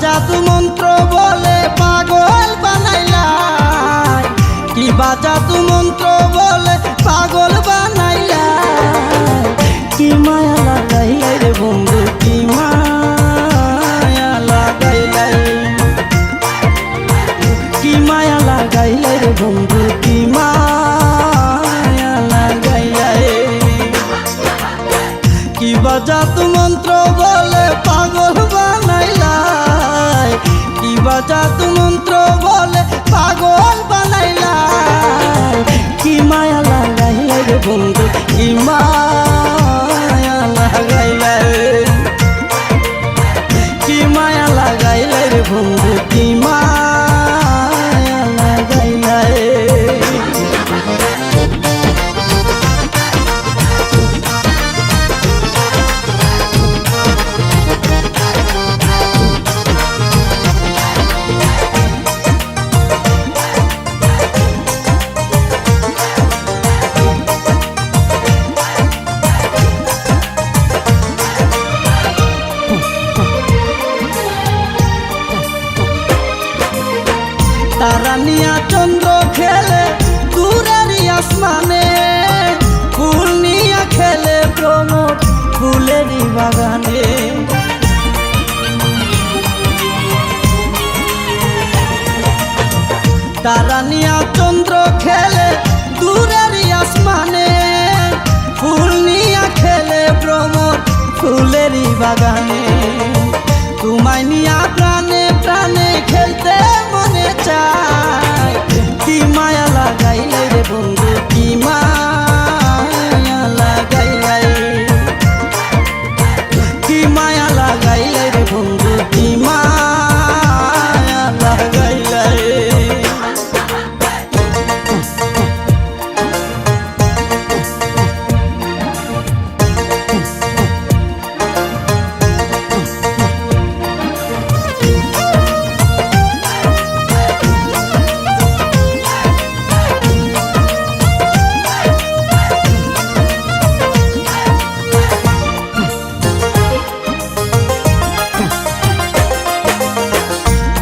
জাদু মন্ত্র বলে পাগল বানাইলা, কিবা জাদু মন্ত্র বলে পাগল বানাইলা। কি মায়া লাগাইলাই রে বন্ধু, কি মায়া লাগাইলাই, কি মায়া লাগাইলাই রে বন্ধু, কি মায়া লাগাইলাই। কিবা জাদু মন্ত্র বলে পাগল বানাইলা, কিবা জাদু মন্ত্র বলে পাগল বানাইলা। কি মায়া লাগাইলাই রে বন্ধু, কি মায়া লাগাইলাই, কি মায়া লাগাইলাই রে বন্ধু, কি মায়া লাগাইলাই। তারা নিয়া চন্দ্র খেলে দূরের আসমানে, ফুল নিয়া খেলে প্রমোদ ফুলের বাগানে। তারা নিয়া চন্দ্র খেলে দূরের আসমানে, ফুল নিয়া খেলে প্রমোদ ফুলের বাগানে। তোমায় নিয়া প্রাণে প্রাণে খেলতে মনে চায়। কি মায়া লাগাইলাই রে বন্ধু, কি মায়া লাগাইলাই, কি মায়া লাগাইলাই রে বন্ধু, কি মায়া লাগাইলাই।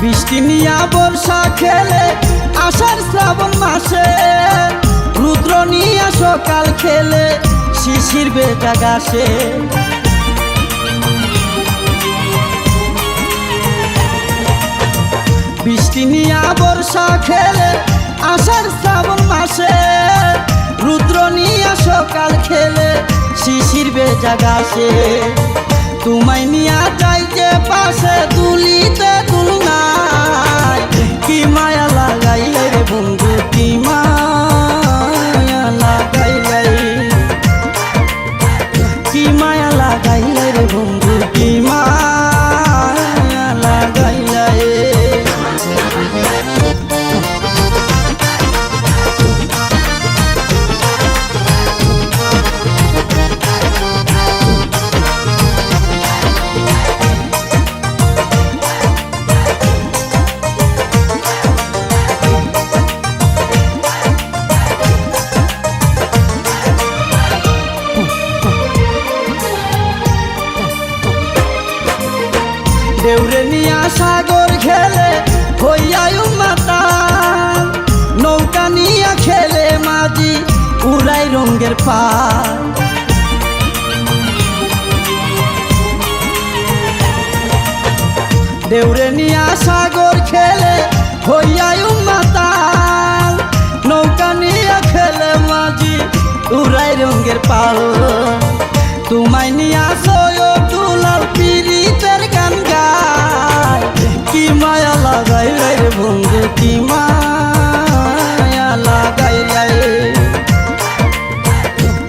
বৃষ্টি নিয়া বর্ষা খেলে আষাঢ় শ্রাবণ মাসে, রুদ্র নিয়া সকাল খেলে শিশির বেটা গাছে। বৃষ্টি নিয়া বর্ষা খেলে আষাঢ় শ্রাবণ মাসে, রুদ্র নিয়া সকাল খেলে শিশির বেটা গাছে। তোমায় নিয়া যাই যে পাশে দুলিতে দুলনায়। কি মায়া লাগাইলাই রে বন্ধু, কি মায়া লাগাইলাই, কি মায়া লাগাইলাই রে বন্ধু, কি মায়া লাগাইলাই। দেউরে নিয়া সাগর খেলে হইয়ায় মাতাল, নৌকা নিয়া খেলে মাঝি উড়াই রঙের পাল। দেউরে নিয়া সাগর খেলে হইয়ায় মাতাল, নৌকা নিয়া খেলে মাঝি উড়াই রঙের পাল। তোমায় নিয়া সয়ো দুলাল পিরিতের গান গায়। কি মায়া লাগাইলাই রে বন্ধু, কি মায়া লাগাইলাই,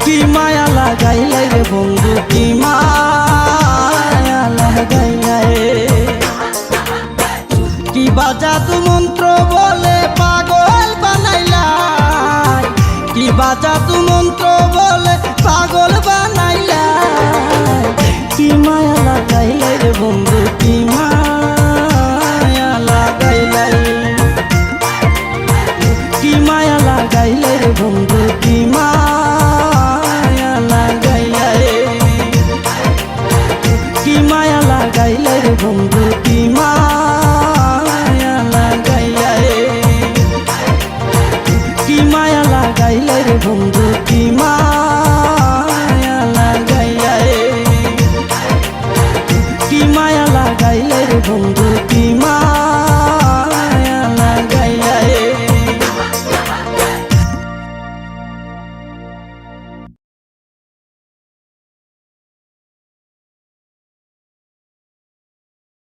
কি মায়া লাগাইলাই রে বন্ধু, কি মায়া লাগাইলাই। কি বা জাদু মন্ত্র বলে পাগল বানাইলা, কি বা জাদু মন্ত্র বলে পাগল বানাইলা। কি মায়া লাগাইলে রে বন্ধু কি মায়া